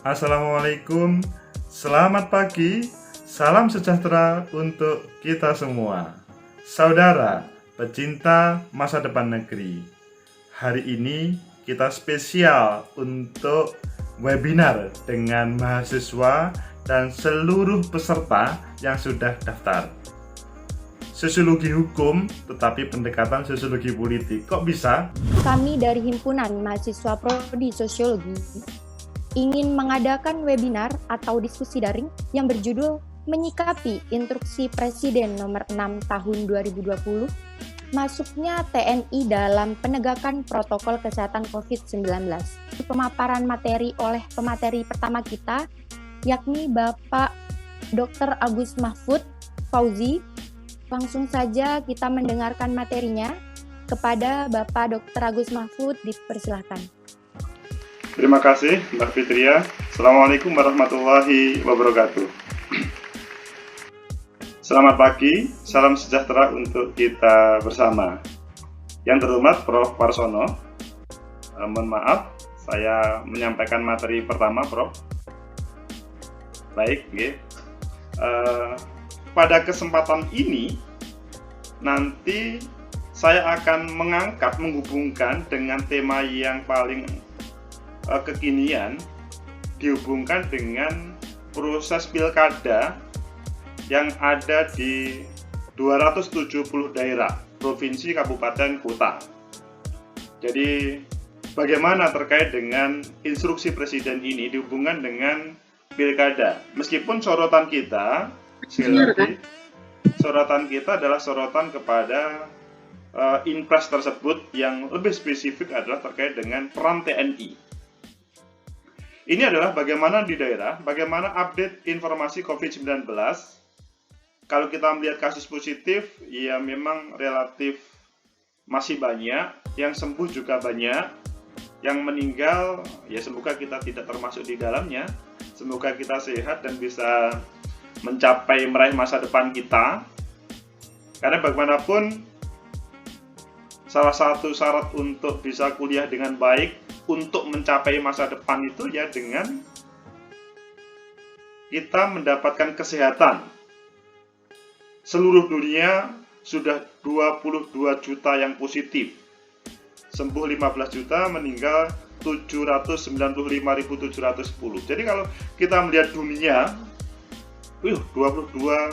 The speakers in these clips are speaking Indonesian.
Assalamualaikum, selamat pagi, salam sejahtera untuk kita semua. Saudara, pecinta masa depan negeri. Hari ini kita spesial untuk webinar dengan mahasiswa dan seluruh peserta yang sudah daftar. Sosiologi hukum, tetapi pendekatan sosiologi politik. Kok bisa? Kami dari Himpunan Mahasiswa Prodi Sosiologi ingin mengadakan webinar atau diskusi daring yang berjudul Menyikapi Instruksi Presiden Nomor 6 Tahun 2020 Masuknya TNI dalam Penegakan Protokol Kesehatan COVID-19. Pemaparan materi oleh pemateri pertama kita, yakni Bapak Dr. Agus Mahfud Fauzi. Langsung saja kita mendengarkan materinya. Kepada Bapak Dr. Agus Mahfud, dipersilahkan. Terima kasih Mbak Fitria. Assalamualaikum warahmatullahi wabarakatuh. Selamat pagi, salam sejahtera untuk kita bersama. Yang terhormat Prof. Warsono, mohon maaf, saya menyampaikan materi pertama, Prof. Baik, pada kesempatan ini nanti saya akan menghubungkan dengan tema yang paling kekinian, dihubungkan dengan proses pilkada yang ada di 270 daerah, provinsi, kabupaten, kota. Jadi bagaimana terkait dengan instruksi presiden ini dihubungkan dengan pilkada. Meskipun sorotan kita, sorotan kita adalah sorotan kepada impres tersebut, yang lebih spesifik adalah terkait dengan peran TNI. Ini adalah bagaimana di daerah, bagaimana update informasi COVID-19. Kalau kita melihat kasus positif, ya memang relatif masih banyak, yang sembuh juga banyak, yang meninggal, ya semoga kita tidak termasuk di dalamnya. Semoga kita sehat dan bisa mencapai meraih masa depan kita. Karena bagaimanapun, salah satu syarat untuk bisa kuliah dengan baik, untuk mencapai masa depan itu ya dengan kita mendapatkan kesehatan. Seluruh dunia sudah 22 juta yang positif, sembuh 15 juta, meninggal 795.710. Jadi kalau kita melihat dunia, 22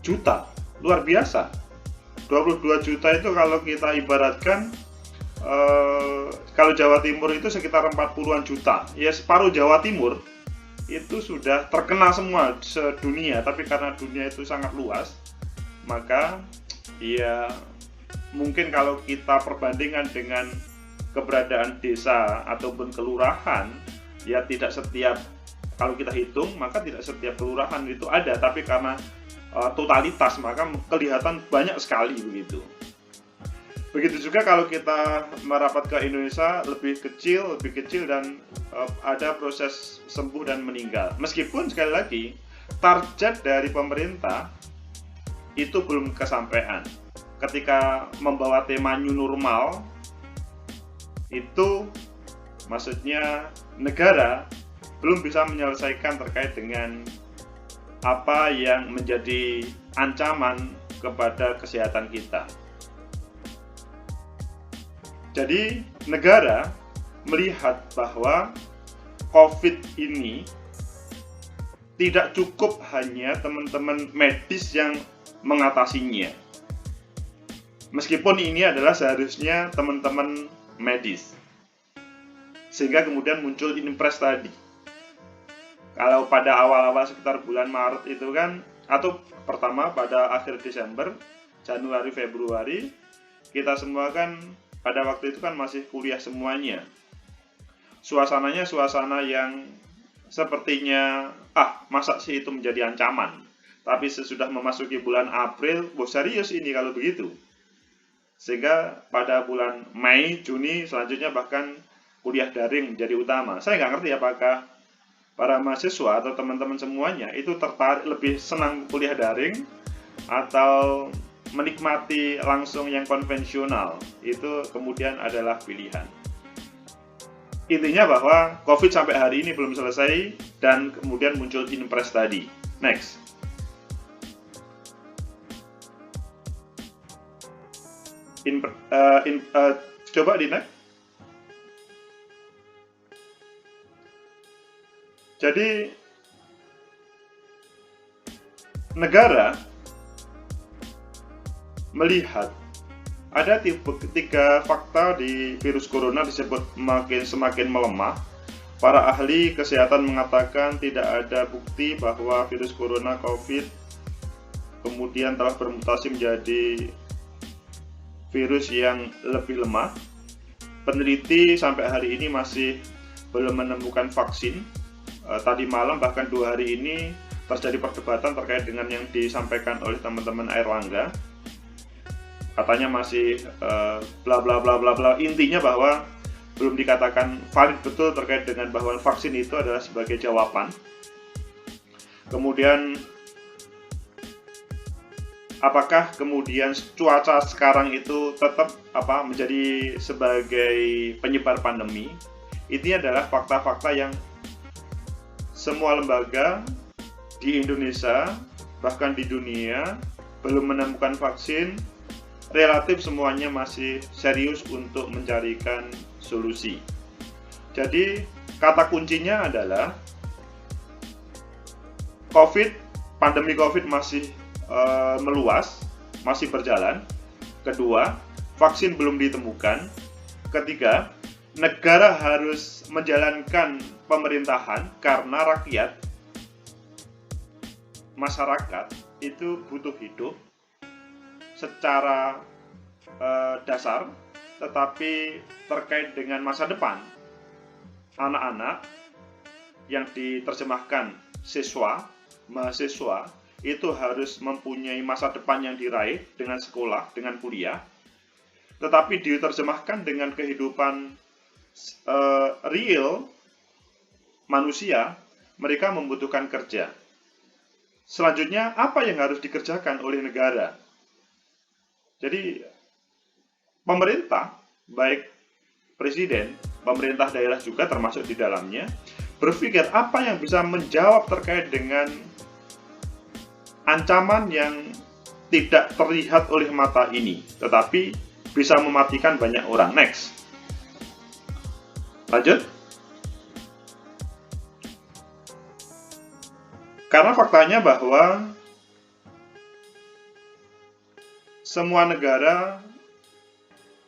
juta, luar biasa. 22 juta itu kalau kita ibaratkan, kalau Jawa Timur itu sekitar 40-an juta, ya separuh Jawa Timur itu sudah terkena semua sedunia. Tapi karena dunia itu sangat luas, maka ya mungkin kalau kita perbandingan dengan keberadaan desa ataupun kelurahan, ya tidak setiap, kalau kita hitung maka tidak setiap kelurahan itu ada, tapi karena totalitas maka kelihatan banyak sekali begitu. Begitu juga kalau kita merapat ke Indonesia, lebih kecil dan ada proses sembuh dan meninggal. Meskipun sekali lagi target dari pemerintah itu belum kesampaian. Ketika membawa tema new normal, itu maksudnya negara belum bisa menyelesaikan terkait dengan apa yang menjadi ancaman kepada kesehatan kita. Jadi negara melihat bahwa COVID ini tidak cukup hanya teman-teman medis yang mengatasinya. Meskipun ini adalah seharusnya teman-teman medis. Sehingga kemudian muncul impres tadi. Kalau pada awal-awal sekitar bulan Maret itu kan, atau pertama pada akhir Desember, Januari, Februari, kita semua kan pada waktu itu kan masih kuliah semuanya. Suasananya suasana yang sepertinya, masa sih itu menjadi ancaman. Tapi sesudah memasuki bulan April, serius ini kalau begitu. Sehingga pada bulan Mei, Juni, selanjutnya bahkan kuliah daring menjadi utama. Saya nggak ngerti apakah para mahasiswa atau teman-teman semuanya itu tertarik, lebih senang kuliah daring atau menikmati langsung yang konvensional. Itu kemudian adalah pilihan. Intinya bahwa COVID sampai hari ini belum selesai dan kemudian muncul impres tadi. Next. Coba di next. Jadi negara melihat ada tiga fakta di virus corona disebut semakin melemah. Para ahli kesehatan mengatakan tidak ada bukti bahwa virus corona COVID kemudian telah bermutasi menjadi virus yang lebih lemah. Peneliti sampai hari ini masih belum menemukan vaksin. Tadi malam bahkan 2 hari ini terjadi perdebatan terkait dengan yang disampaikan oleh teman-teman Airlangga. Katanya masih bla bla bla bla bla. Intinya bahwa belum dikatakan valid betul terkait dengan bahwa vaksin itu adalah sebagai jawaban. Kemudian apakah kemudian cuaca sekarang itu tetap menjadi sebagai penyebar pandemi? Ini adalah fakta-fakta yang semua lembaga di Indonesia bahkan di dunia belum menemukan vaksin. Relatif semuanya masih serius untuk mencarikan solusi. Jadi kata kuncinya adalah pandemi COVID masih meluas, masih berjalan. Kedua, vaksin belum ditemukan. Ketiga, negara harus menjalankan pemerintahan karena rakyat, masyarakat itu butuh hidup secara dasar, tetapi terkait dengan masa depan anak-anak yang diterjemahkan siswa, mahasiswa itu harus mempunyai masa depan yang diraih dengan sekolah, dengan kuliah, tetapi diterjemahkan dengan kehidupan real manusia. Mereka membutuhkan kerja. Selanjutnya, apa yang harus dikerjakan oleh negara? Jadi, pemerintah, baik presiden, pemerintah daerah juga termasuk di dalamnya, berpikir apa yang bisa menjawab terkait dengan ancaman yang tidak terlihat oleh mata ini, tetapi bisa mematikan banyak orang. Next. Lanjut. Karena faktanya bahwa semua negara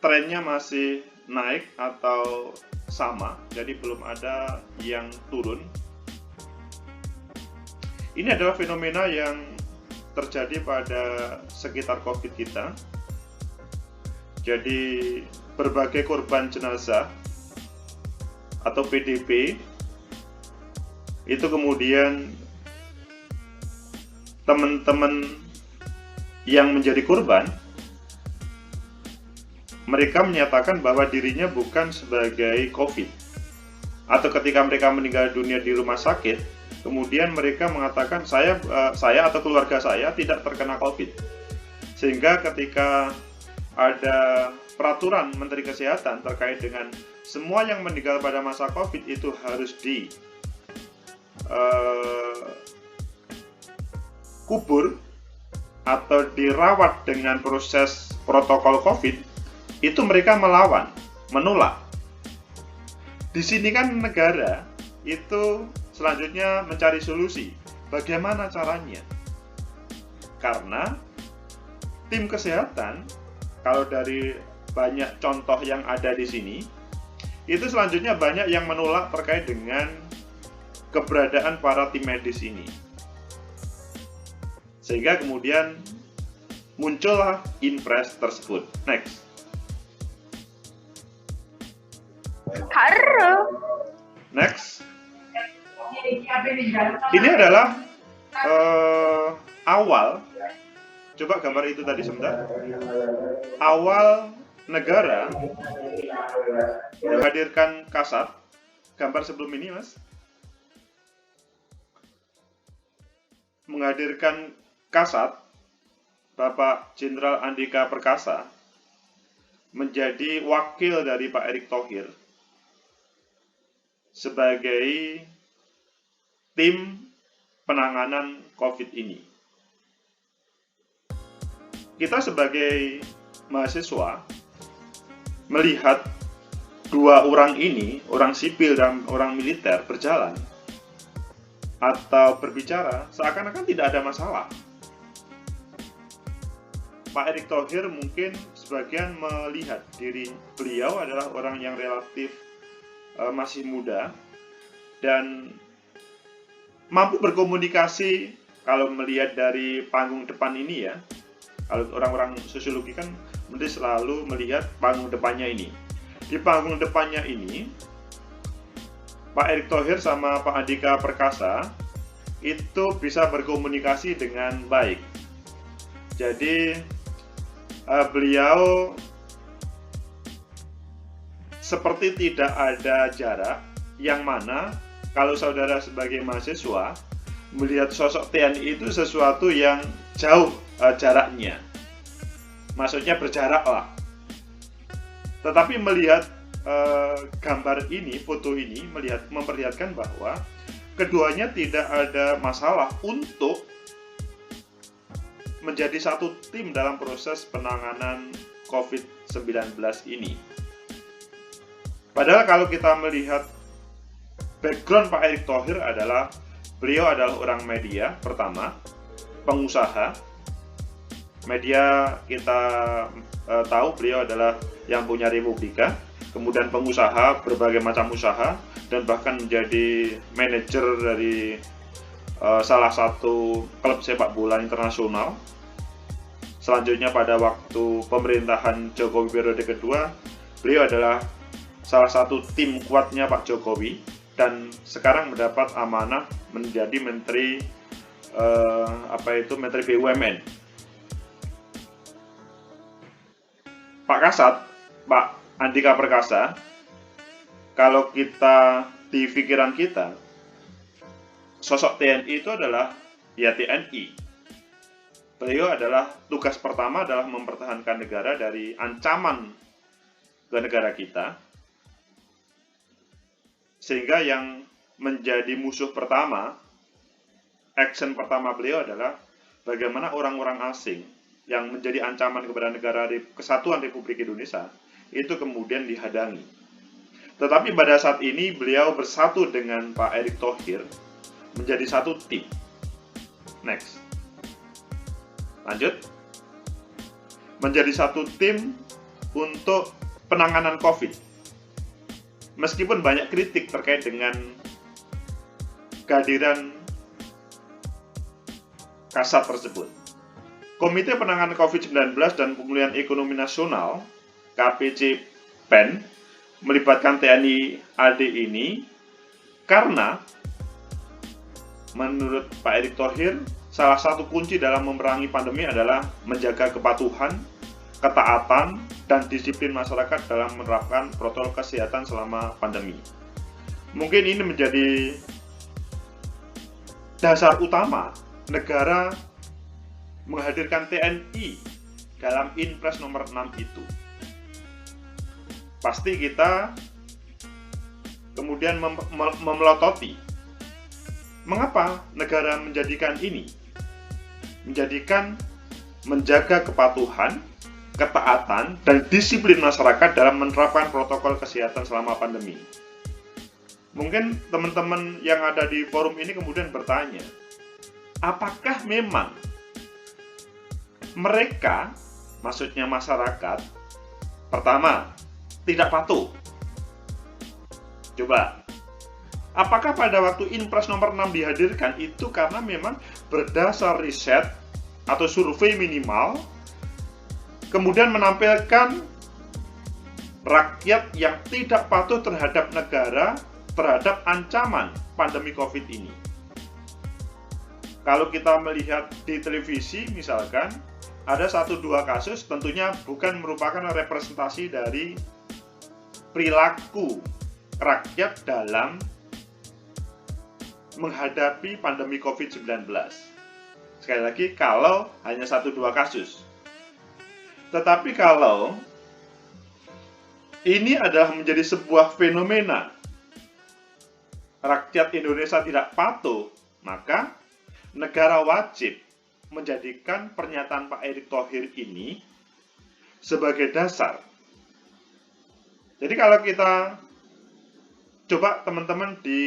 trennya masih naik atau sama, jadi belum ada yang turun. Ini adalah fenomena yang terjadi pada sekitar COVID kita. Jadi berbagai korban jenazah atau PDP itu kemudian teman-teman yang menjadi korban, mereka menyatakan bahwa dirinya bukan sebagai COVID. Atau ketika mereka meninggal dunia di rumah sakit, kemudian mereka mengatakan saya atau keluarga saya tidak terkena COVID. Sehingga ketika ada peraturan Menteri Kesehatan terkait dengan semua yang meninggal pada masa COVID itu harus kubur atau dirawat dengan proses protokol COVID, itu mereka melawan, menolak. Di sini kan negara itu selanjutnya mencari solusi. Bagaimana caranya? Karena tim kesehatan, kalau dari banyak contoh yang ada di sini, itu selanjutnya banyak yang menolak terkait dengan keberadaan para tim medis ini. Sehingga kemudian muncullah impres tersebut. Next. Next. Ini adalah awal. Coba gambar itu tadi sebentar. Awal negara menghadirkan Kasat. Gambar sebelum ini, Mas. Menghadirkan Kasat, Bapak Jenderal Andika Perkasa, menjadi wakil dari Pak Erick Thohir. sebagai tim penanganan COVID ini. Kita sebagai mahasiswa melihat dua orang ini, orang sipil dan orang militer berjalan atau berbicara seakan-akan tidak ada masalah. Pak Erick Thohir mungkin sebagian melihat diri beliau adalah orang yang relatif masih muda dan mampu berkomunikasi. Kalau melihat dari panggung depan ini ya, kalau orang-orang sosiologi kan mesti selalu melihat panggung depannya ini. Di panggung depannya ini, Pak Erick Thohir sama Pak Andika Perkasa itu bisa berkomunikasi dengan baik. Jadi beliau seperti tidak ada jarak, yang mana kalau saudara sebagai mahasiswa melihat sosok TNI itu sesuatu yang jauh jaraknya, maksudnya berjarak lah. Tetapi melihat gambar ini, foto ini memperlihatkan bahwa keduanya tidak ada masalah untuk menjadi satu tim dalam proses penanganan COVID-19 ini. Padahal kalau kita melihat background Pak Erick Thohir adalah beliau adalah orang media pertama, pengusaha. Media kita tahu beliau adalah yang punya Republika, kemudian pengusaha berbagai macam usaha dan bahkan menjadi manajer dari salah satu klub sepak bola internasional. Selanjutnya pada waktu pemerintahan Jokowi periode kedua, beliau adalah salah satu tim kuatnya Pak Jokowi dan sekarang mendapat amanah menjadi Menteri Menteri BUMN. Pak Kasat, Pak Andika Perkasa, kalau kita di pikiran kita, sosok TNI itu adalah ya TNI. Beliau adalah tugas pertama adalah mempertahankan negara dari ancaman ke negara kita. Sehingga yang menjadi musuh pertama, action pertama beliau adalah bagaimana orang-orang asing yang menjadi ancaman kepada negara Kesatuan Republik Indonesia itu kemudian dihadangi. Tetapi pada saat ini beliau bersatu dengan Pak Erick Thohir menjadi satu tim. Next. Lanjut. Menjadi satu tim untuk penanganan COVID. Meskipun banyak kritik terkait dengan kehadiran Kasat tersebut. Komite Penanganan COVID-19 dan Pemulihan Ekonomi Nasional, KPCPEN, melibatkan TNI AD ini karena menurut Pak Erick Thohir, salah satu kunci dalam memerangi pandemi adalah menjaga kepatuhan, ketaatan, dan disiplin masyarakat dalam menerapkan protokol kesehatan selama pandemi. Mungkin ini menjadi dasar utama negara menghadirkan TNI dalam Inpres nomor 6 itu. Pasti kita kemudian memelototi. Mengapa negara menjadikan ini? Menjaga kepatuhan, ketaatan, dan disiplin masyarakat dalam menerapkan protokol kesehatan selama pandemi. Mungkin teman-teman yang ada di forum ini kemudian bertanya, apakah memang mereka, maksudnya masyarakat, pertama, tidak patuh? Coba, apakah pada waktu Inpres nomor 6 dihadirkan itu karena memang berdasar riset atau survei minimal, kemudian menampilkan rakyat yang tidak patuh terhadap negara, terhadap ancaman pandemi COVID ini? Kalau kita melihat di televisi misalkan, ada 1-2 kasus tentunya bukan merupakan representasi dari perilaku rakyat dalam menghadapi pandemi COVID-19. Sekali lagi, kalau hanya 1-2 kasus. Tetapi kalau ini adalah menjadi sebuah fenomena rakyat Indonesia tidak patuh, maka negara wajib menjadikan pernyataan Pak Erick Thohir ini sebagai dasar. Jadi kalau kita coba teman-teman di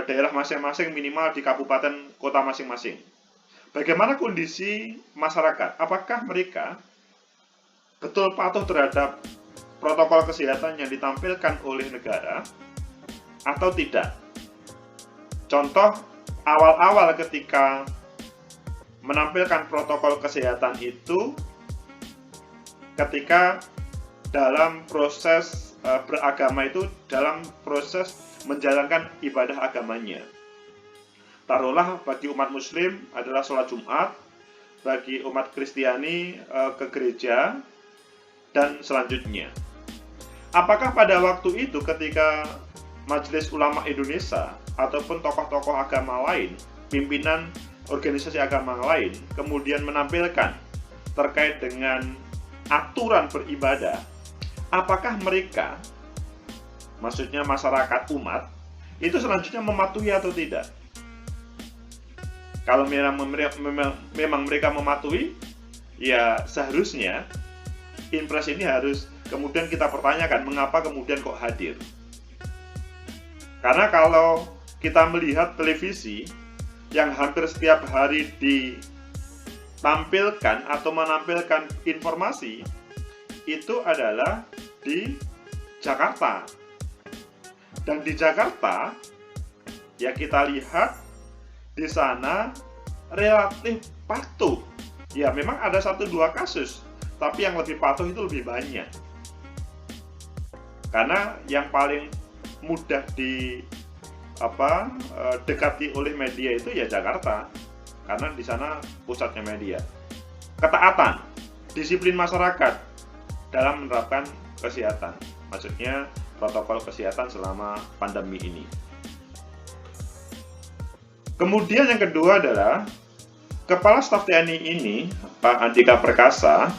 daerah masing-masing, minimal di kabupaten kota masing-masing, bagaimana kondisi masyarakat? Apakah mereka betul patuh terhadap protokol kesehatan yang ditampilkan oleh negara atau tidak? Contoh awal-awal ketika menampilkan protokol kesehatan itu ketika dalam proses beragama itu, dalam proses menjalankan ibadah agamanya. Taruhlah bagi umat muslim adalah sholat Jumat, bagi umat Kristiani ke gereja, dan selanjutnya. Apakah pada waktu itu ketika Majelis Ulama Indonesia ataupun tokoh-tokoh agama lain, pimpinan organisasi agama lain, kemudian menampilkan terkait dengan aturan beribadah, apakah mereka, maksudnya masyarakat umat, itu selanjutnya mematuhi atau tidak? Kalau memang mereka mematuhi, ya seharusnya impres ini harus kemudian kita pertanyakan mengapa kemudian kok hadir. Karena kalau kita melihat televisi yang hampir setiap hari ditampilkan atau menampilkan informasi, itu adalah di Jakarta. Dan di Jakarta, ya kita lihat di sana relatif patuh. Ya memang ada 1-2 kasus, tapi yang lebih patuh itu lebih banyak. Karena yang paling mudah dekati oleh media itu ya Jakarta, karena di sana pusatnya media. Ketaatan, disiplin masyarakat dalam menerapkan kesehatan, maksudnya protokol kesehatan selama pandemi ini. Kemudian yang kedua adalah Kepala Staf TNI ini, Pak Andika Perkasa,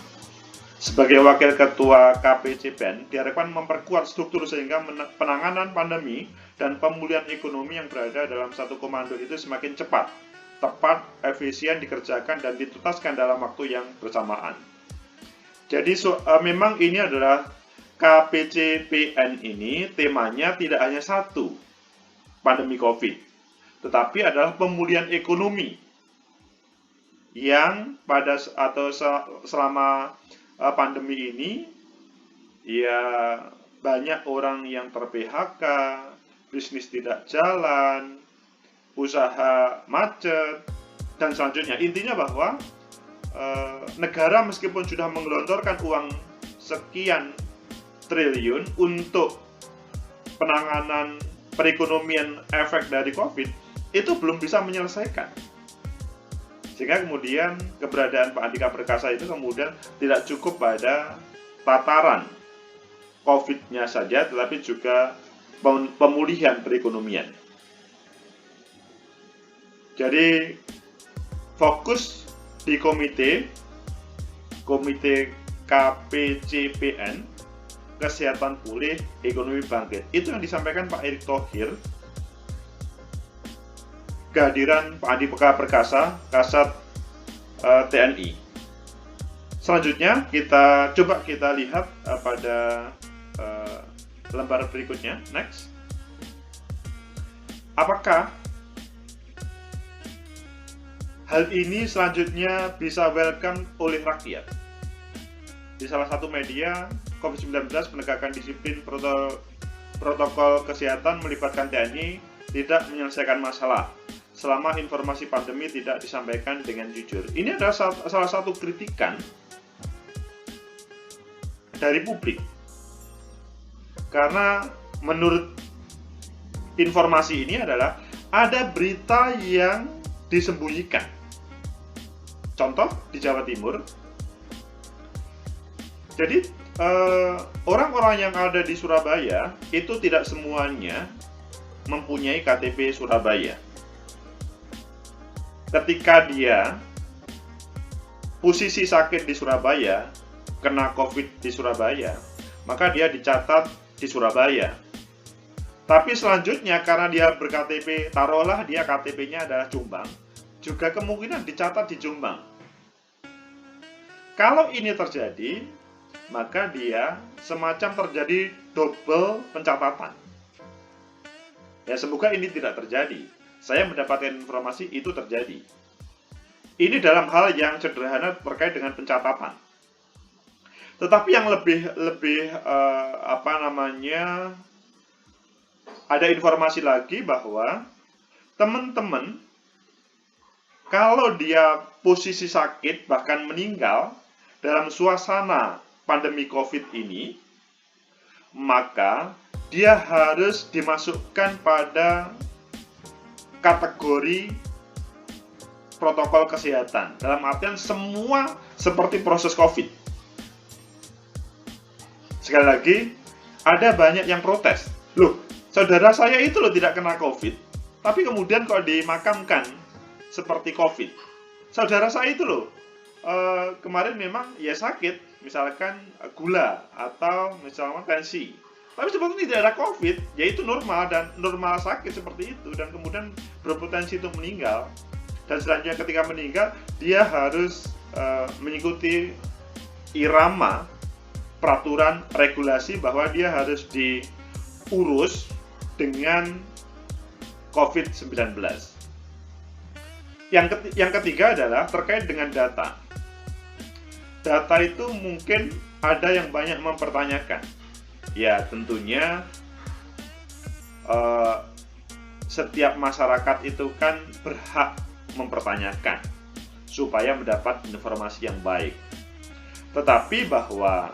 sebagai Wakil Ketua KPCPEN diharapkan memperkuat struktur sehingga penanganan pandemi dan pemulihan ekonomi yang berada dalam satu komando itu semakin cepat, tepat, efisien dikerjakan dan dituntaskan dalam waktu yang bersamaan. Jadi memang ini adalah KPCPEN ini temanya tidak hanya satu, pandemi COVID, tetapi adalah pemulihan ekonomi yang selama pandemi ini ya banyak orang yang ter-PHK, bisnis tidak jalan, usaha macet, dan selanjutnya. Intinya bahwa negara meskipun sudah menggelontorkan uang sekian triliun untuk penanganan perekonomian efek dari COVID, itu belum bisa menyelesaikan. Sehingga kemudian keberadaan Pak Andika Perkasa itu kemudian tidak cukup pada tataran COVID-nya saja, tetapi juga pemulihan perekonomian. Jadi fokus di komite KPCPEN, kesehatan pulih, ekonomi bangkit. Itu yang disampaikan Pak Erick Thohir, kehadiran Pak Andika Perkasa, Kasat TNI. Selanjutnya kita lihat pada lembar berikutnya, next. Apakah hal ini selanjutnya bisa welcome oleh rakyat? Di salah satu media, COVID-19 penegakan disiplin protokol kesehatan melibatkan TNI tidak menyelesaikan masalah selama informasi pandemi tidak disampaikan dengan jujur. Ini adalah salah satu kritikan dari publik. Karena menurut informasi ini adalah ada berita yang disembunyikan. Contoh di Jawa Timur. Jadi orang-orang yang ada di Surabaya itu tidak semuanya mempunyai KTP Surabaya. Ketika dia posisi sakit di Surabaya, kena COVID di Surabaya, maka dia dicatat di Surabaya. Tapi selanjutnya karena dia ber-KTP, taruhlah dia KTP-nya adalah Jombang, juga kemungkinan dicatat di Jombang. Kalau ini terjadi, maka dia semacam terjadi double pencatatan. Ya, semoga ini tidak terjadi. Saya mendapatkan informasi itu terjadi. Ini dalam hal yang sederhana terkait dengan pencatatan. Tetapi yang lebih ada informasi lagi bahwa teman-teman kalau dia posisi sakit bahkan meninggal dalam suasana pandemi COVID ini, maka dia harus dimasukkan pada kategori protokol kesehatan. Dalam artian semua seperti proses COVID. Sekali lagi, ada banyak yang protes. Loh, saudara saya itu loh tidak kena COVID, tapi kemudian kalau dimakamkan seperti COVID. Saudara saya itu loh, kemarin memang ya sakit, misalkan gula atau misalkan tensi. Tapi sebetulnya tidak ada COVID, yaitu normal dan normal sakit seperti itu, dan kemudian berpotensi untuk meninggal. Dan selanjutnya ketika meninggal, dia harus mengikuti irama peraturan regulasi bahwa dia harus diurus dengan COVID-19. Yang ketiga adalah terkait dengan data. Data itu mungkin ada yang banyak mempertanyakan. Ya, tentunya setiap masyarakat itu kan berhak mempertanyakan supaya mendapat informasi yang baik. Tetapi bahwa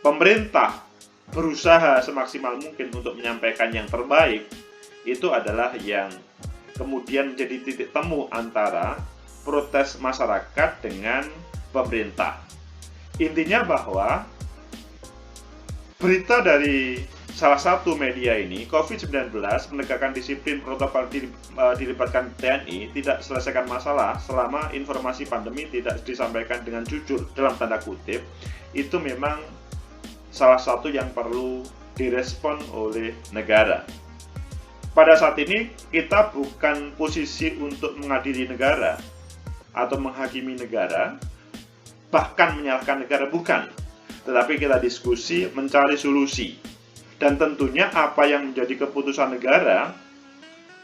pemerintah berusaha semaksimal mungkin untuk menyampaikan yang terbaik, itu adalah yang kemudian menjadi titik temu antara protes masyarakat dengan pemerintah. Intinya bahwa berita dari salah satu media ini, COVID-19 menegakkan disiplin protokol dilibatkan TNI tidak selesaikan masalah selama informasi pandemi tidak disampaikan dengan jujur, dalam tanda kutip, itu memang salah satu yang perlu direspon oleh negara. Pada saat ini kita bukan posisi untuk mengadili negara atau menghakimi negara, bahkan menyalahkan negara, bukan. Tetapi kita diskusi mencari solusi. Dan tentunya apa yang menjadi keputusan negara,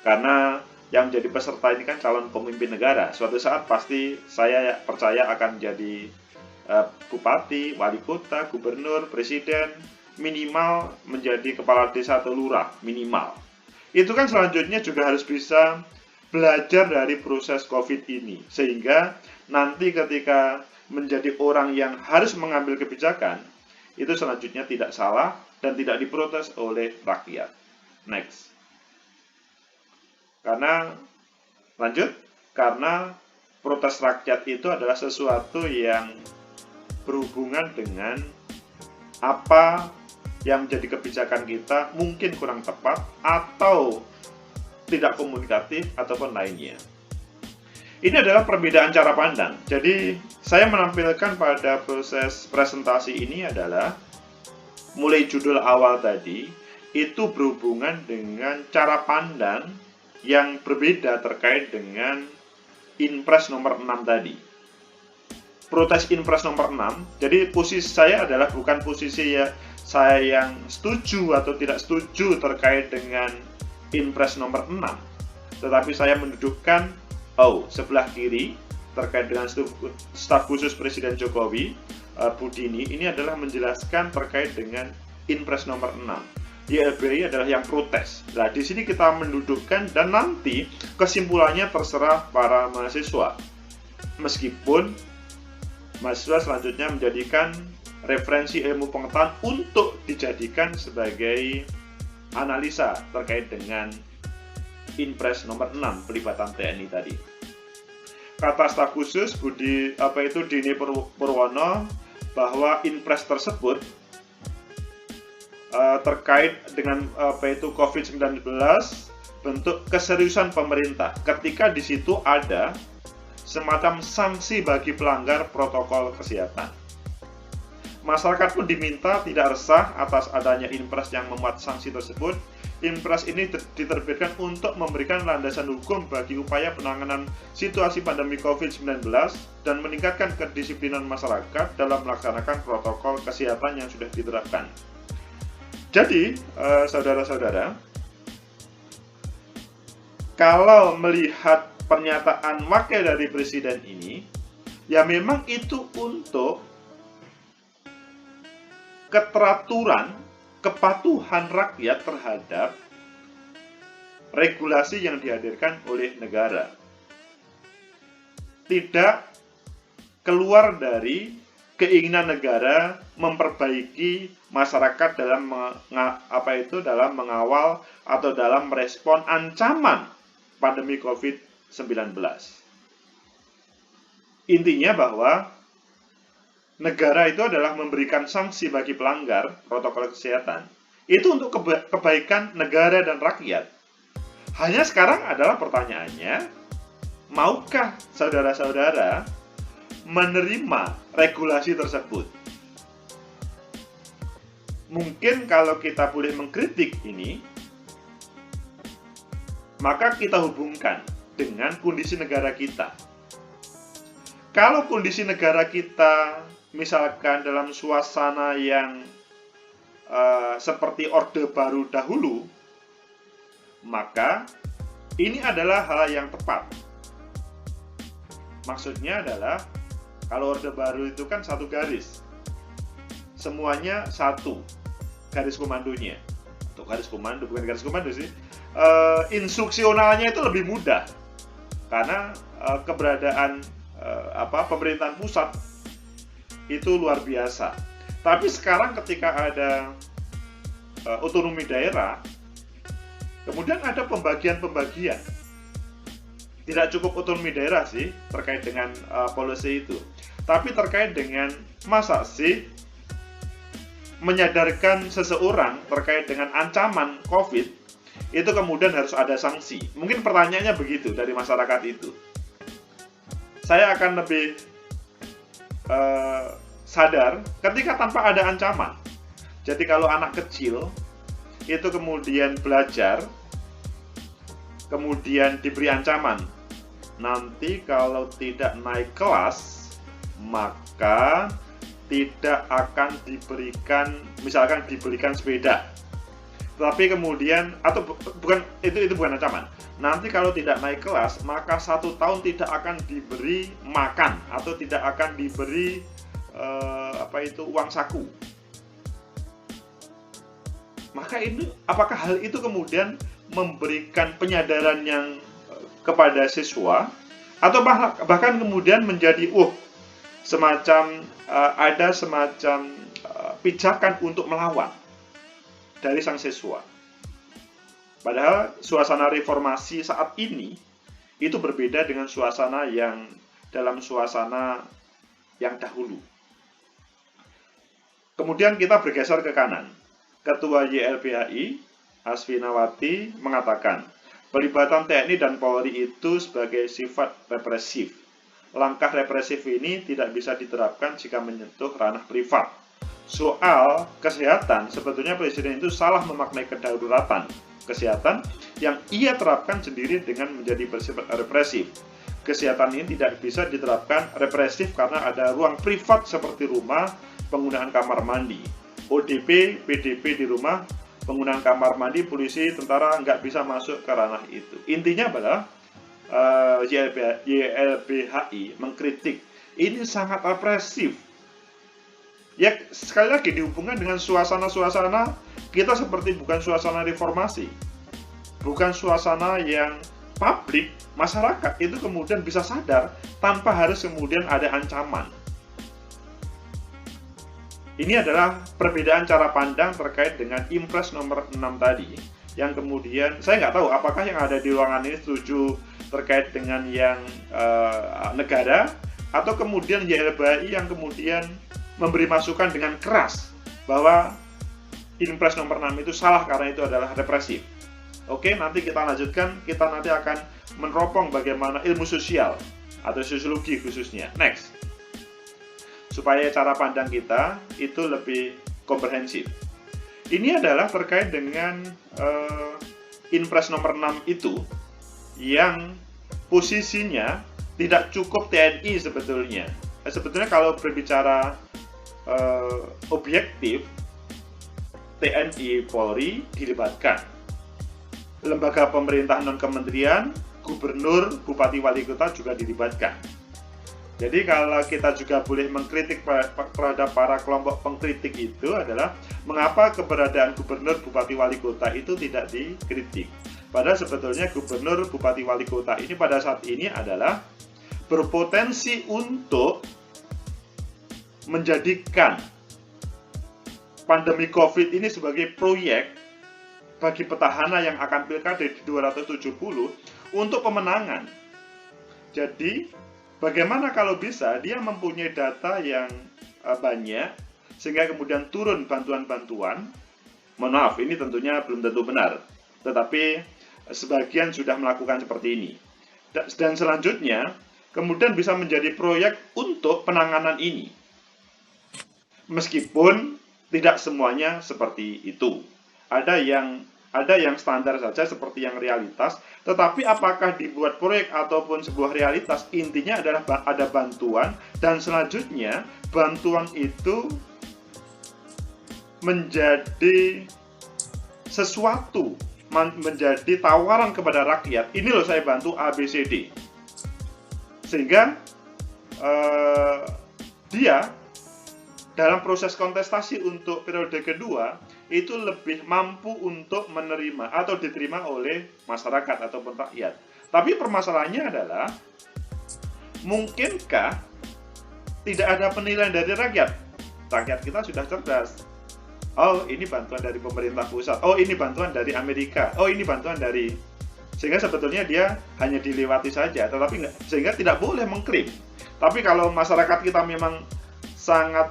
karena yang menjadi peserta ini kan calon pemimpin negara. Suatu saat pasti saya percaya akan menjadi bupati, wali kota, gubernur, presiden, minimal menjadi kepala desa atau lurah, minimal. Itu kan selanjutnya juga harus bisa belajar dari proses COVID ini, sehingga nanti ketika menjadi orang yang harus mengambil kebijakan, itu selanjutnya tidak salah dan tidak diprotes oleh rakyat. Next. Karena protes rakyat itu adalah sesuatu yang berhubungan dengan apa yang menjadi kebijakan kita mungkin kurang tepat atau tidak komunikatif ataupun lainnya. Ini adalah perbedaan cara pandang. Jadi saya menampilkan pada proses presentasi ini adalah mulai judul awal tadi itu berhubungan dengan cara pandang yang berbeda terkait dengan Inpres nomor 6 tadi. Protes Inpres nomor 6, jadi posisi saya adalah bukan posisi ya saya yang setuju atau tidak setuju terkait dengan Inpres nomor 6, tetapi saya mendudukkan sebelah kiri terkait dengan staf khusus Presiden Jokowi, Bu Dini, ini adalah menjelaskan terkait dengan Inpres nomor 6. YLBI adalah yang protes. Nah, di sini kita mendudukkan dan nanti kesimpulannya terserah para mahasiswa. Meskipun mahasiswa selanjutnya menjadikan referensi ilmu pengetahuan untuk dijadikan sebagai analisa terkait dengan Inpres nomor 6 pelibatan TNI tadi. Kata staf khusus Dini Purwono bahwa Inpres tersebut terkait dengan COVID-19 bentuk keseriusan pemerintah ketika di situ ada semacam sanksi bagi pelanggar protokol kesehatan. Masyarakat pun diminta tidak resah atas adanya Inpres yang memuat sanksi tersebut Impres ini diterbitkan untuk memberikan landasan hukum bagi upaya penanganan situasi pandemi COVID-19 dan meningkatkan kedisiplinan masyarakat dalam melaksanakan protokol kesehatan yang sudah diterapkan. Jadi, saudara-saudara, kalau melihat pernyataan wakil dari presiden ini, ya memang itu untuk keteraturan, kepatuhan rakyat terhadap regulasi yang dihadirkan oleh negara. Tidak keluar dari keinginan negara memperbaiki masyarakat dalam dalam mengawal atau dalam merespon ancaman pandemi COVID-19. Intinya bahwa negara itu adalah memberikan sanksi bagi pelanggar protokol kesehatan. Itu untuk kebaikan negara dan rakyat. Hanya sekarang adalah pertanyaannya, maukah saudara-saudara menerima regulasi tersebut? Mungkin kalau kita boleh mengkritik ini, maka kita hubungkan dengan kondisi negara kita. Kalau kondisi negara kita misalkan dalam suasana yang seperti Orde Baru dahulu, maka ini adalah hal yang tepat. Maksudnya adalah, kalau Orde Baru itu kan satu garis, semuanya satu garis komandonya. Untuk garis komando, bukan garis komando sih, instruksionalnya itu lebih mudah karena keberadaan pemerintahan pusat itu luar biasa. Tapi sekarang ketika ada otonomi daerah, kemudian ada pembagian-pembagian. Tidak cukup otonomi daerah sih terkait dengan policy itu, tapi terkait dengan masa sih menyadarkan seseorang terkait dengan ancaman COVID, itu kemudian harus ada sanksi. Mungkin pertanyaannya begitu dari masyarakat itu. Saya akan lebih sadar ketika tanpa ada ancaman. Jadi kalau anak kecil itu kemudian belajar, kemudian diberi ancaman, nanti kalau tidak naik kelas, maka tidak akan diberikan, misalkan diberikan sepeda. Tapi kemudian, atau bukan, itu bukan ancaman. Nanti kalau tidak naik kelas, maka 1 tahun tidak akan diberi makan atau tidak akan diberi uang saku. Maka ini, apakah hal itu kemudian memberikan penyadaran yang kepada siswa, atau bahkan kemudian menjadi ada semacam pijakan untuk melawan dari sang siswa. Padahal suasana reformasi saat ini itu berbeda dengan suasana yang dalam suasana yang dahulu. Kemudian kita bergeser ke kanan. Ketua YLBHI, Asfinawati, mengatakan, pelibatan TNI dan Polri itu sebagai sifat represif. Langkah represif ini tidak bisa diterapkan jika menyentuh ranah privat. Soal kesehatan, sebetulnya Presiden itu salah memaknai kedaruratan kesehatan yang ia terapkan sendiri dengan menjadi bersifat represif. Kesehatan ini tidak bisa diterapkan represif karena ada ruang privat seperti rumah, penggunaan kamar mandi, ODP, PDP di rumah, penggunaan kamar mandi, polisi, tentara nggak bisa masuk ke ranah itu. Intinya adalah YLBHI mengkritik ini sangat represif. Ya, sekali lagi dihubungkan dengan suasana-suasana kita seperti bukan suasana reformasi, bukan suasana yang publik, masyarakat itu kemudian bisa sadar tanpa harus kemudian ada ancaman. Ini adalah perbedaan cara pandang terkait dengan Impres nomor 6 tadi, yang kemudian saya nggak tahu apakah yang ada di ruangan ini setuju terkait dengan yang negara, atau kemudian YLBHI yang kemudian memberi masukan dengan keras bahwa Impres nomor 6 itu salah karena itu adalah represif. Oke, nanti kita lanjutkan, kita nanti akan meneropong bagaimana ilmu sosial atau sosiologi khususnya. Next. Supaya cara pandang kita itu lebih komprehensif. Ini adalah terkait dengan Inpres nomor 6 itu yang posisinya tidak cukup TNI sebetulnya. Sebetulnya kalau berbicara objektif, TNI Polri dilibatkan. Lembaga pemerintah non-kementerian, gubernur, bupati, wali kota juga dilibatkan. Jadi kalau kita juga boleh mengkritik terhadap para kelompok pengkritik itu adalah mengapa keberadaan gubernur, bupati, wali kota itu tidak dikritik. Padahal sebetulnya gubernur, bupati, wali kota ini pada saat ini adalah berpotensi untuk menjadikan pandemi COVID ini sebagai proyek bagi petahana yang akan pilkada di 270 untuk pemenangan. Jadi, bagaimana kalau bisa dia mempunyai data yang banyak, sehingga kemudian turun bantuan-bantuan. Mohon maaf, ini tentunya belum tentu benar, tetapi sebagian sudah melakukan seperti ini. Dan selanjutnya, kemudian bisa menjadi proyek untuk penanganan ini. Meskipun tidak semuanya seperti itu. Ada yang standar saja seperti yang realitas, tetapi apakah dibuat proyek ataupun sebuah realitas, intinya adalah ada bantuan, dan selanjutnya bantuan itu menjadi sesuatu, menjadi tawaran kepada rakyat. Ini loh saya bantu ABCD. Sehingga dia dalam proses kontestasi untuk periode kedua itu lebih mampu untuk menerima atau diterima oleh masyarakat ataupun rakyat. Tapi permasalahannya adalah, mungkinkah tidak ada penilaian dari rakyat? Rakyat kita sudah cerdas. Oh, ini bantuan dari pemerintah pusat. Oh, ini bantuan dari Amerika. Oh, ini bantuan dari... Sehingga sebetulnya dia hanya dilewati saja, tetapi sehingga tidak boleh mengklaim. Tapi kalau masyarakat kita memang sangat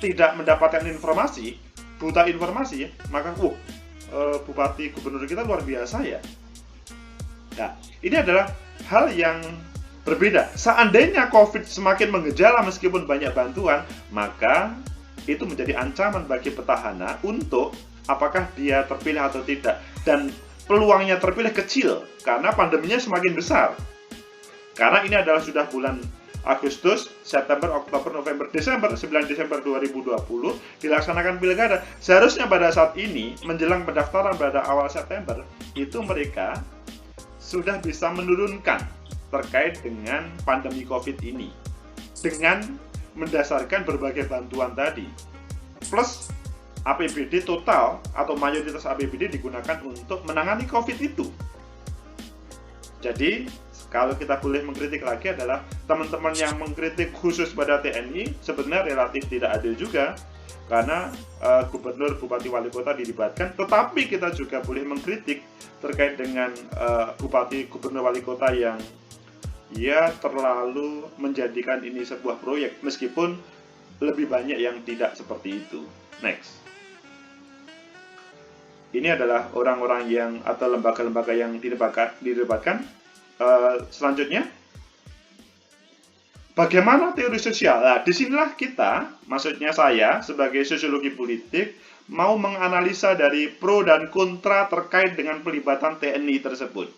tidak mendapatkan informasi, buta informasi, maka bupati gubernur kita luar biasa ya. Nah, ini adalah hal yang berbeda. Seandainya COVID semakin mengejala meskipun banyak bantuan, maka itu menjadi ancaman bagi petahana untuk apakah dia terpilih atau tidak. Dan peluangnya terpilih kecil karena pandeminya semakin besar. Karena ini adalah sudah bulan Agustus, September, Oktober, November, Desember, 9 Desember 2020 dilaksanakan pilkada. Seharusnya pada saat ini, menjelang pendaftaran pada awal September, itu mereka sudah bisa menurunkan terkait dengan pandemi COVID ini dengan mendasarkan berbagai bantuan tadi. Plus APBD total atau mayoritas APBD digunakan untuk menangani COVID itu. Jadi, kalau kita boleh mengkritik lagi adalah teman-teman yang mengkritik khusus pada TNI sebenarnya relatif tidak adil juga, karena gubernur, bupati, wali kota dilibatkan. Tetapi kita juga boleh mengkritik terkait dengan bupati, gubernur, wali kota yang terlalu menjadikan ini sebuah proyek, meskipun lebih banyak yang tidak seperti itu. Next. Ini adalah orang-orang yang atau lembaga-lembaga yang dilibatkan. Selanjutnya, bagaimana teori sosial? Nah, disinilah kita, maksudnya saya sebagai sosiologi politik, mau menganalisa dari pro dan kontra terkait dengan pelibatan TNI tersebut.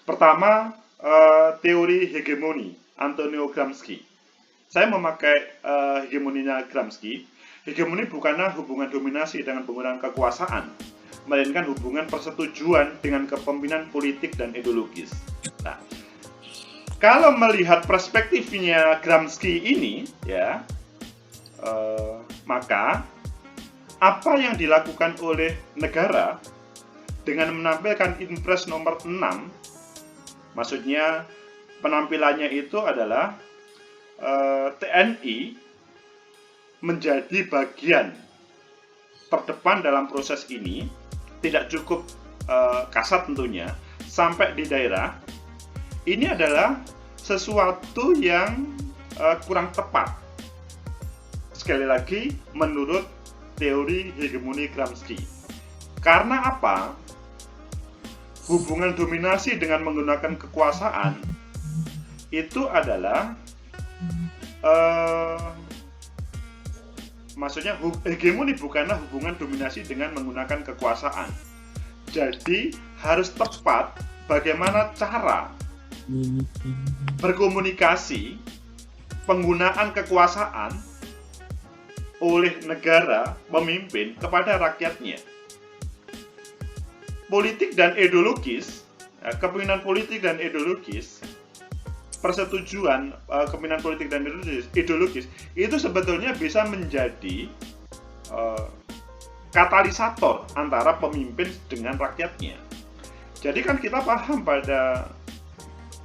Pertama, teori hegemoni Antonio Gramsci. Saya memakai hegemoninya Gramsci. Hegemoni bukanlah hubungan dominasi dengan penggunaan kekuasaan, melainkan hubungan persetujuan dengan kepemimpinan politik dan ideologis. Nah, kalau melihat perspektifnya Gramsci ini, maka apa yang dilakukan oleh negara dengan menampilkan Inpres nomor 6, maksudnya penampilannya itu adalah TNI menjadi bagian terdepan dalam proses ini, tidak cukup kasat tentunya, sampai di daerah. Ini adalah sesuatu yang kurang tepat. Sekali lagi, menurut teori hegemoni Gramsci. Karena apa? Hubungan dominasi dengan menggunakan kekuasaan itu adalah maksudnya hegemoni bukanlah hubungan dominasi dengan menggunakan kekuasaan. Jadi harus tepat bagaimana cara berkomunikasi penggunaan kekuasaan oleh negara pemimpin kepada rakyatnya. Politik dan ideologis, kepemimpinan politik dan ideologis, persetujuan kepemimpinan politik dan ideologis itu sebetulnya bisa menjadi katalisator antara pemimpin dengan rakyatnya. Jadi kan kita paham pada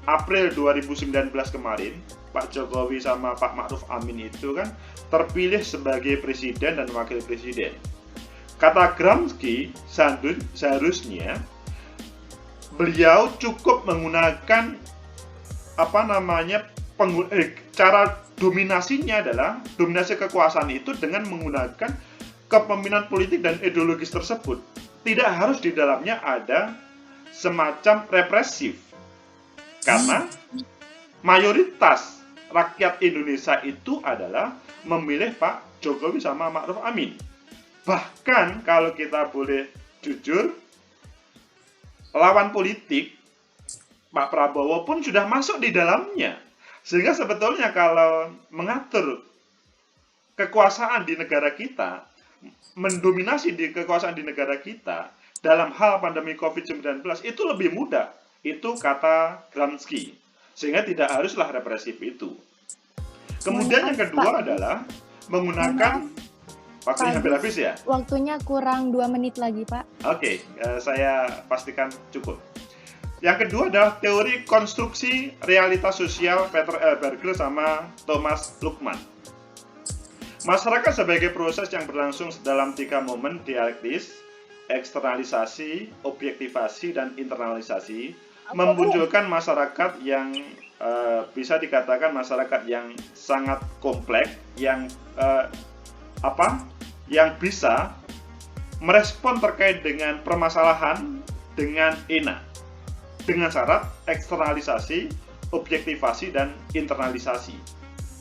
April 2019 kemarin, Pak Jokowi sama Pak Ma'ruf Amin itu kan terpilih sebagai presiden dan wakil presiden. Kata Gramsci, seharusnya beliau cukup menggunakan cara dominasinya adalah dominasi kekuasaan itu dengan menggunakan kepemimpinan politik dan ideologis tersebut. Tidak harus di dalamnya ada semacam represif. Karena mayoritas rakyat Indonesia itu adalah memilih Pak Jokowi sama Ma'ruf Amin. Bahkan kalau kita boleh jujur, lawan politik Pak Prabowo pun sudah masuk di dalamnya. Sehingga sebetulnya kalau mengatur kekuasaan di negara kita, mendominasi di kekuasaan di negara kita dalam hal pandemi COVID-19 itu lebih mudah. Itu kata Gramsci. Sehingga tidak haruslah represif itu. Kemudian yang kedua adalah menggunakan waktunya hampir habis ya? Waktunya kurang 2 menit lagi, Pak. Oke, saya pastikan cukup. Yang kedua adalah teori konstruksi realitas sosial Peter L. Berger sama Thomas Luckmann. Masyarakat sebagai proses yang berlangsung dalam 3 momen dialektis, eksternalisasi, objektivasi, dan internalisasi, memunculkan masyarakat yang bisa dikatakan masyarakat yang sangat kompleks, yang bisa merespon terkait dengan permasalahan dengan enak, dengan syarat eksternalisasi, objektivasi, dan internalisasi.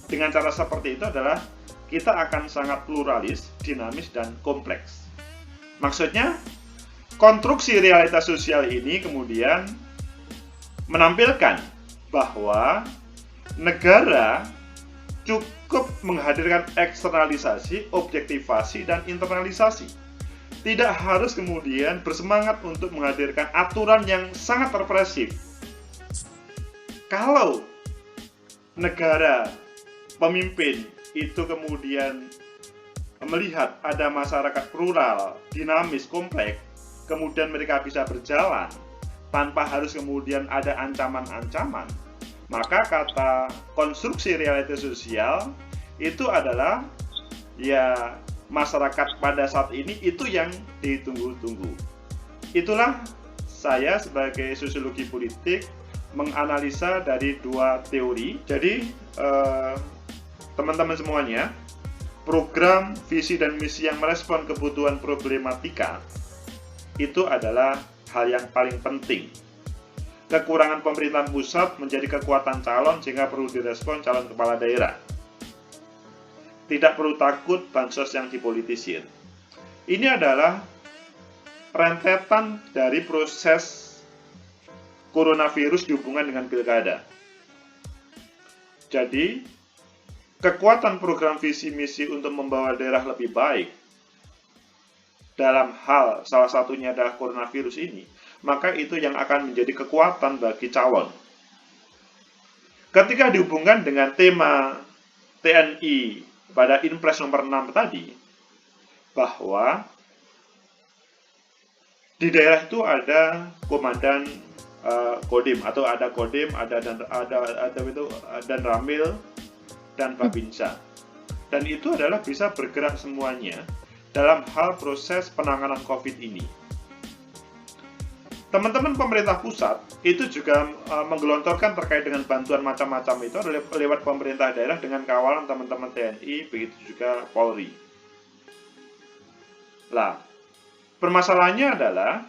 Dengan cara seperti itu adalah kita akan sangat pluralis, dinamis, dan kompleks. Maksudnya, konstruksi realitas sosial ini kemudian menampilkan bahwa negara cukup menghadirkan eksternalisasi, objektivasi, dan internalisasi. Tidak harus kemudian bersemangat untuk menghadirkan aturan yang sangat represif. Kalau negara pemimpin itu kemudian melihat ada masyarakat plural, dinamis, kompleks, kemudian mereka bisa berjalan tanpa harus kemudian ada ancaman-ancaman, maka kata konstruksi realitas sosial itu adalah ya masyarakat pada saat ini itu yang ditunggu-tunggu. Itulah saya sebagai sosiologi politik menganalisa dari 2 teori. Jadi teman-teman semuanya, program, visi, dan misi yang merespon kebutuhan problematika itu adalah hal yang paling penting. Kekurangan pemerintahan pusat menjadi kekuatan calon sehingga perlu direspon calon kepala daerah. Tidak perlu takut bansos yang dipolitisir. Ini adalah rentetan dari proses coronavirus dihubungkan dengan pilkada. Jadi, kekuatan program visi misi untuk membawa daerah lebih baik dalam hal salah satunya adalah coronavirus ini, maka itu yang akan menjadi kekuatan bagi calon. Ketika dihubungkan dengan tema TNI pada Inpres nomor 6 tadi, bahwa di daerah itu ada komandan Kodim atau ada Kodim, ada dan Ramil dan Babinsa. Dan itu adalah bisa bergerak semuanya dalam hal proses penanganan COVID ini. Teman-teman pemerintah pusat itu juga menggelontorkan terkait dengan bantuan macam-macam itu lewat pemerintah daerah dengan kawalan teman-teman TNI, begitu juga Polri. Lah, permasalahannya adalah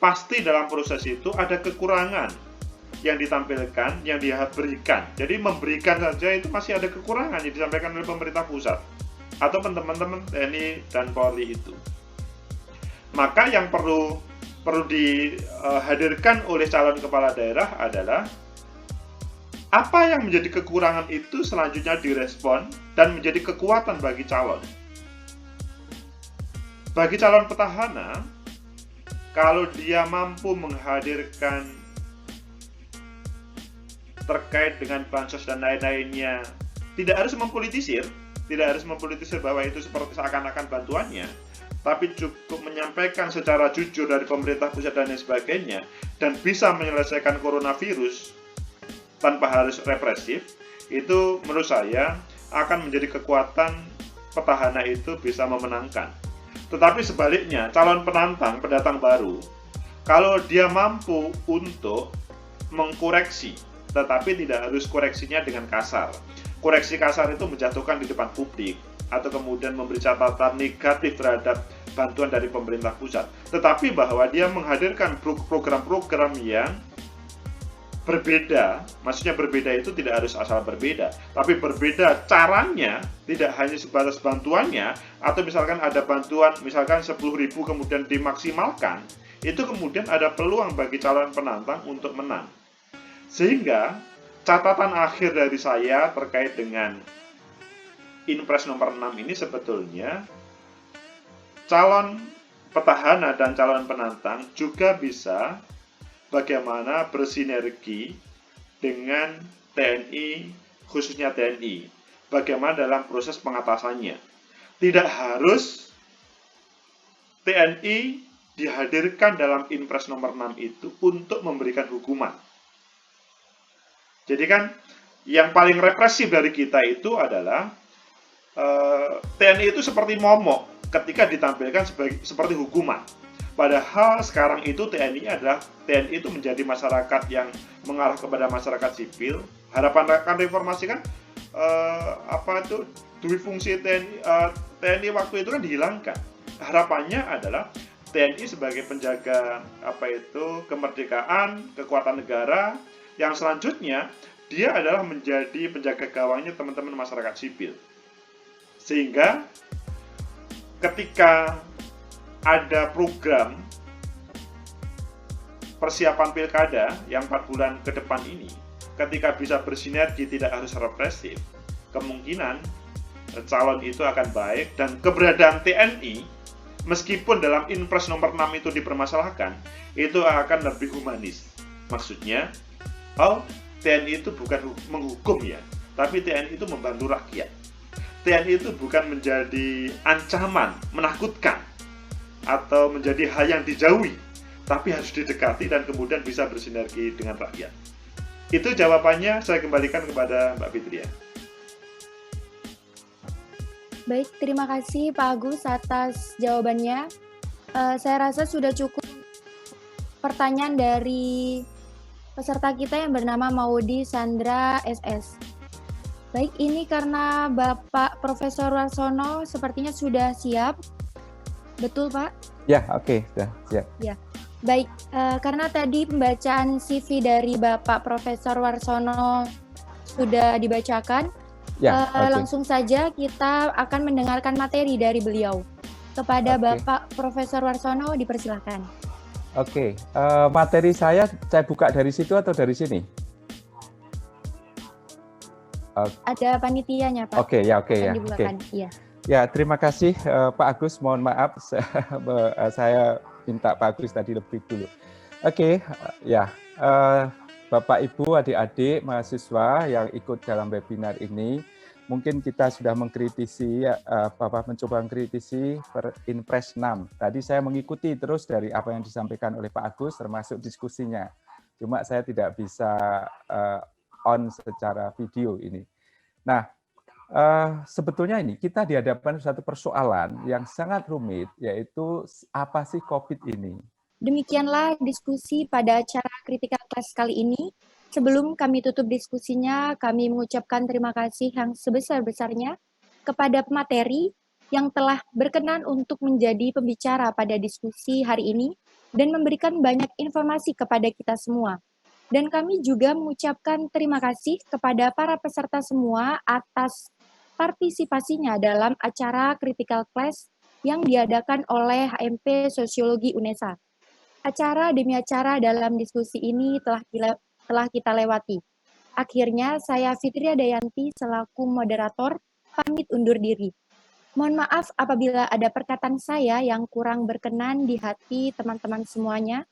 pasti dalam proses itu ada kekurangan yang ditampilkan, yang dia berikan. Jadi memberikan saja itu masih ada kekurangan yang disampaikan oleh pemerintah pusat. atau teman-teman TNI dan Polri itu. Maka yang perlu dihadirkan oleh calon kepala daerah adalah apa yang menjadi kekurangan itu selanjutnya direspon dan menjadi kekuatan bagi calon. Bagi calon petahana, kalau dia mampu menghadirkan terkait dengan bansos dan lain-lainnya, tidak harus mempolitisir bahwa itu seperti seakan-akan bantuannya, tapi cukup menyampaikan secara jujur dari pemerintah pusat dan lain sebagainya, dan bisa menyelesaikan coronavirus tanpa harus represif, itu menurut saya akan menjadi kekuatan petahana itu bisa memenangkan. Tetapi sebaliknya, calon pendatang baru, kalau dia mampu untuk mengkoreksi, tetapi tidak harus koreksinya dengan kasar. Koreksi kasar itu menjatuhkan di depan publik, atau kemudian memberi catatan negatif terhadap bantuan dari pemerintah pusat. Tetapi bahwa dia menghadirkan program-program yang berbeda, maksudnya berbeda itu tidak harus asal berbeda, tapi berbeda caranya, tidak hanya sebatas bantuannya, atau misalkan ada bantuan, misalkan 10.000 kemudian dimaksimalkan, itu kemudian ada peluang bagi calon penantang untuk menang. Sehingga catatan akhir dari saya terkait dengan Inpres nomor 6 ini sebetulnya calon petahana dan calon penantang juga bisa bagaimana bersinergi dengan TNI, khususnya TNI. Bagaimana dalam proses pengatasannya. Tidak harus TNI dihadirkan dalam Inpres nomor 6 itu untuk memberikan hukuman. Jadi kan yang paling represif dari kita itu adalah TNI itu seperti momok ketika ditampilkan seperti hukuman. Padahal sekarang itu TNI itu menjadi masyarakat yang mengarah kepada masyarakat sipil. Harapan reformasi kan dui fungsi TNI waktu itu kan dihilangkan. Harapannya adalah TNI sebagai penjaga kemerdekaan, kekuatan negara, yang selanjutnya dia adalah menjadi penjaga gawangnya teman-teman masyarakat sipil. Sehingga ketika ada program persiapan pilkada yang 4 bulan ke depan ini, ketika bisa bersinergi tidak harus represif, kemungkinan calon itu akan baik, dan keberadaan TNI meskipun dalam Inpres nomor 6 itu dipermasalahkan, itu akan lebih humanis. Maksudnya, TNI itu bukan menghukum ya, tapi TNI itu membantu rakyat. TNI itu bukan menjadi ancaman, menakutkan, atau menjadi hal yang dijauhi, tapi harus didekati dan kemudian bisa bersinergi dengan rakyat. Itu jawabannya, saya kembalikan kepada Mbak Fitria. Baik, terima kasih Pak Agus atas jawabannya. Saya rasa sudah cukup pertanyaan dari peserta kita yang bernama Maudi Sandra SS. Baik, ini karena Bapak Profesor Warsono sepertinya sudah siap. Betul, Pak? Ya, oke, sudah siap. Ya, baik. Karena tadi pembacaan CV dari Bapak Profesor Warsono sudah dibacakan, Ya, langsung saja kita akan mendengarkan materi dari beliau. Kepada Bapak Profesor Warsono, dipersilakan. Oke, materi saya buka dari situ atau dari sini? Ada panitianya, Pak. Oke, ya. Iya. Ya, terima kasih Pak Agus. Mohon maaf, saya minta Pak Agus tadi lebih dulu. Oke, Bapak, Ibu, adik-adik, mahasiswa yang ikut dalam webinar ini, mungkin kita sudah mengkritisi, Bapak mencoba mengkritisi Inpres 6. Tadi saya mengikuti terus dari apa yang disampaikan oleh Pak Agus, termasuk diskusinya. Cuma saya tidak bisa on secara video ini. Nah, sebetulnya ini kita dihadapkan satu persoalan yang sangat rumit, yaitu apa sih COVID ini? Demikianlah diskusi pada acara Critical Class kali ini. Sebelum kami tutup diskusinya, kami mengucapkan terima kasih yang sebesar-besarnya kepada pemateri yang telah berkenan untuk menjadi pembicara pada diskusi hari ini dan memberikan banyak informasi kepada kita semua. Dan kami juga mengucapkan terima kasih kepada para peserta semua atas partisipasinya dalam acara Critical Class yang diadakan oleh HMP Sosiologi UNESA. Acara demi acara dalam diskusi ini telah kita lewati. Akhirnya, saya Fitria Dayanti selaku moderator pamit undur diri. Mohon maaf apabila ada perkataan saya yang kurang berkenan di hati teman-teman semuanya.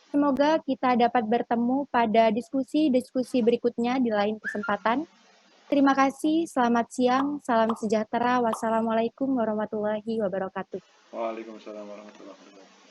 Semoga kita dapat bertemu pada diskusi-diskusi berikutnya di lain kesempatan. Terima kasih, selamat siang, salam sejahtera, wassalamualaikum warahmatullahi wabarakatuh. Waalaikumsalam warahmatullahi wabarakatuh.